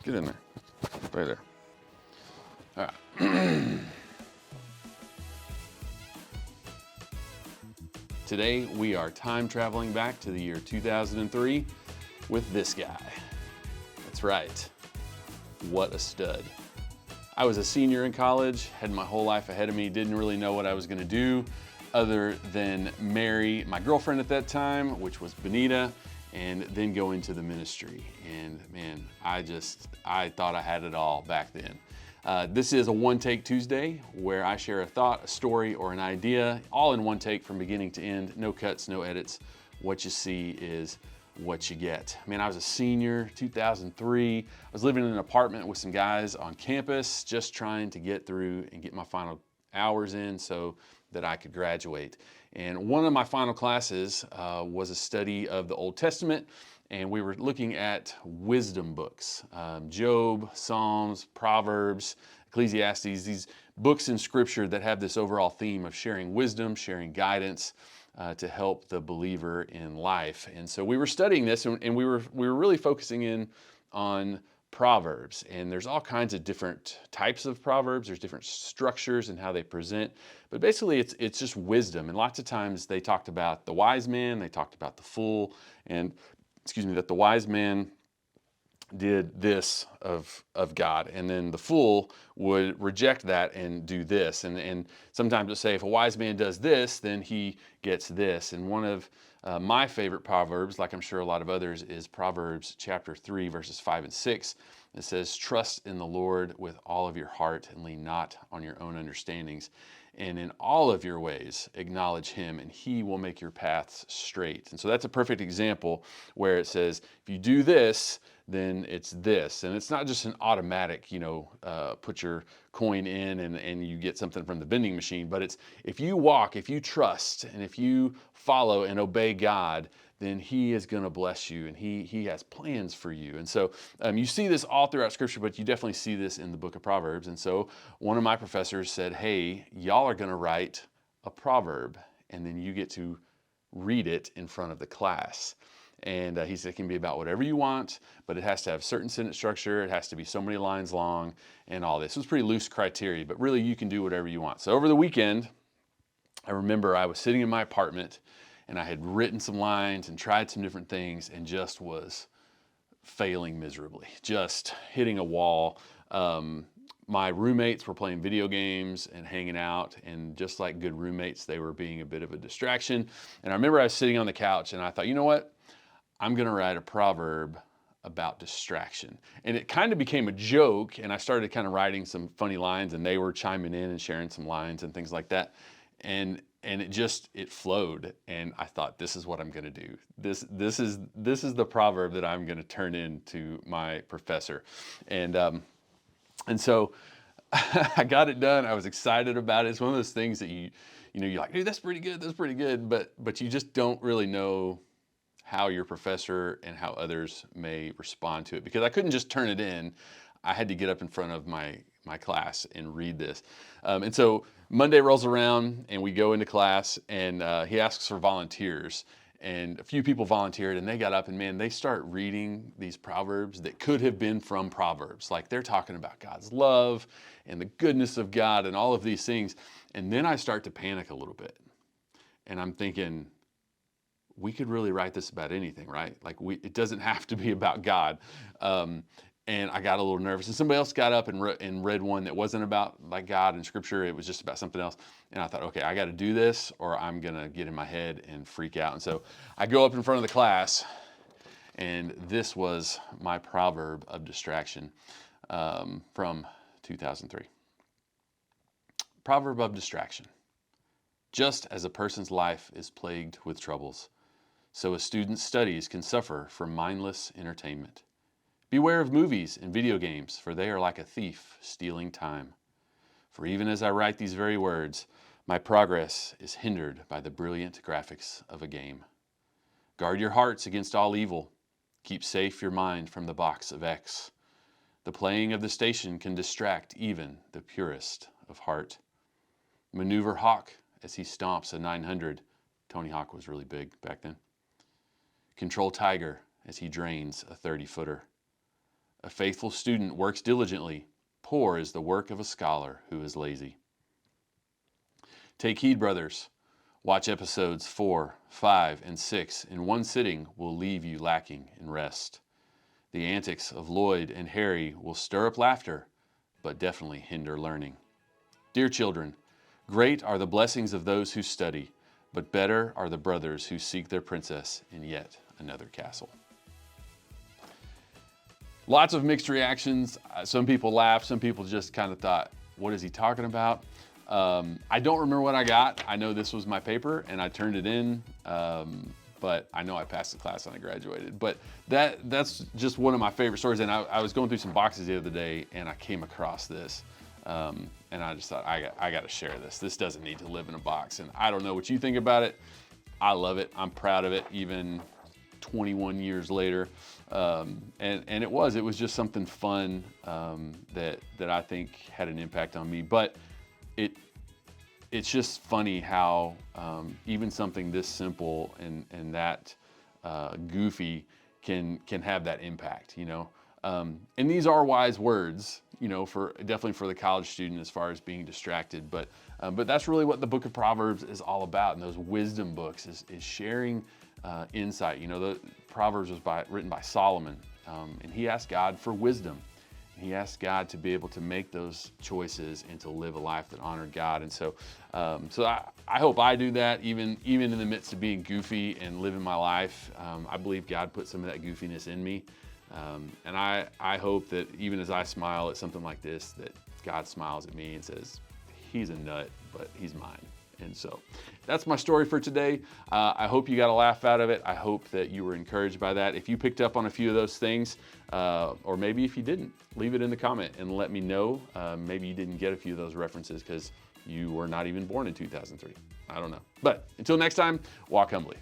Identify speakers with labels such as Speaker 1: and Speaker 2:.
Speaker 1: Get in there. Right there. All right. Today we are time traveling back to the year 2003 with this guy. That's right. What a stud. I was a senior in college, had my whole life ahead of me, didn't really know what I was gonna do other than marry my girlfriend at that time, which was Benita, and then go into the ministry. And man, I thought I had it all back then. This is a One Take Tuesday where I share a thought, a story, or an idea, all in one take from beginning to end. No cuts, no edits. What you see is what you get. Man, I was a senior, 2003. I was living in an apartment with some guys on campus, just trying to get through and get my final hours in so that I could graduate. And one of my final classes was a study of the Old Testament, and we were looking at wisdom books, Job, Psalms, Proverbs, Ecclesiastes, these books in Scripture that have this overall theme of sharing wisdom, sharing guidance to help the believer in life. And so we were studying this, and we were really focusing in on Proverbs. And there's all kinds of different types of Proverbs. There's different structures and how they present. But basically, it's just wisdom. And lots of times they talked about the wise man, they talked about the fool, and that the wise man did this of God, and then the fool would reject that and do this. And sometimes it'll say if a wise man does this, then he gets this. And one of my favorite Proverbs, like I'm sure a lot of others, is Proverbs chapter 3, verses 5 and 6. It says, "Trust in the Lord with all of your heart and lean not on your own understandings. And in all of your ways, acknowledge him, and he will make your paths straight." And so that's a perfect example where it says, if you do this, then it's this. And it's not just an automatic, put your coin in and you get something from the vending machine, but it's if you walk, if you trust, and if you follow and obey God, then he is going to bless you, and he has plans for you. And so you see this all throughout Scripture, but you definitely see this in the book of Proverbs. And so one of my professors said, hey, y'all are going to write a proverb, and then you get to read it in front of the class. And he said it can be about whatever you want, but it has to have certain sentence structure. It has to be so many lines long and all this. It was pretty loose criteria, but really you can do whatever you want. So over the weekend, I remember I was sitting in my apartment, and I had written some lines and tried some different things and just was failing miserably, just hitting a wall. My roommates were playing video games and hanging out, and just like good roommates, they were being a bit of a distraction. And I remember I was sitting on the couch and I thought, you know what? I'm going to write a proverb about distraction. And it kind of became a joke, and I started kind of writing some funny lines, and they were chiming in and sharing some lines and things like that. And it flowed, and I thought, this is what I'm going to do. This is the proverb that I'm going to turn into my professor. And so I got it done. I was excited about it. It's one of those things that you're like, dude, that's pretty good. But you just don't really know how your professor and how others may respond to it, because I couldn't just turn it in. I had to get up in front of my class and read this. And so Monday rolls around and we go into class, and he asks for volunteers, and a few people volunteered, and they got up and man, they start reading these proverbs that could have been from Proverbs. Like they're talking about God's love and the goodness of God and all of these things. And then I start to panic a little bit, and I'm thinking, we could really write this about anything, right? Like it doesn't have to be about God. And I got a little nervous, and somebody else got up and read one that wasn't about like God and Scripture. It was just about something else. And I thought, okay, I got to do this, or I'm going to get in my head and freak out. And so I go up in front of the class, and this was my proverb of distraction from 2003. Proverb of distraction. Just as a person's life is plagued with troubles, so a student's studies can suffer from mindless entertainment. Beware of movies and video games, for they are like a thief stealing time. For even as I write these very words, my progress is hindered by the brilliant graphics of a game. Guard your hearts against all evil. Keep safe your mind from the box of X. The playing of the station can distract even the purest of heart. Maneuver Hawk as he stomps a 900. Tony Hawk was really big back then. Control Tiger as he drains a 30-footer. A faithful student works diligently. Poor is the work of a scholar who is lazy. Take heed, brothers. Watch episodes 4, 5, and 6 in one sitting will leave you lacking in rest. The antics of Lloyd and Harry will stir up laughter, but definitely hinder learning. Dear children, great are the blessings of those who study, but better are the brothers who seek their princess in yet another castle. Lots of mixed reactions. Some people laughed. Some people just kind of thought, what is he talking about? I don't remember what I got. I know this was my paper and I turned it in, but I know I passed the class and I graduated. But that's just one of my favorite stories. And I was going through some boxes the other day and I came across this. And I just thought, I got to share this. This doesn't need to live in a box. And I don't know what you think about it. I love it. I'm proud of it, even 21 years later. And it was just something fun that I think had an impact on me. But it's just funny how even something this simple and that goofy can have that impact, you know. And these are wise words, you know, definitely for the college student as far as being distracted. But that's really what the book of Proverbs is all about. And those wisdom books is sharing insight. You know, the Proverbs was written by Solomon, and he asked God for wisdom. He asked God to be able to make those choices and to live a life that honored God. And so I hope I do that, even in the midst of being goofy and living my life. I believe God put some of that goofiness in me. And I hope that even as I smile at something like this, that God smiles at me and says, he's a nut, but he's mine. And so that's my story for today. I hope you got a laugh out of it. I hope that you were encouraged by that. If you picked up on a few of those things, or maybe if you didn't, leave it in the comment and let me know. Maybe you didn't get a few of those references because you were not even born in 2003. I don't know. But until next time, walk humbly.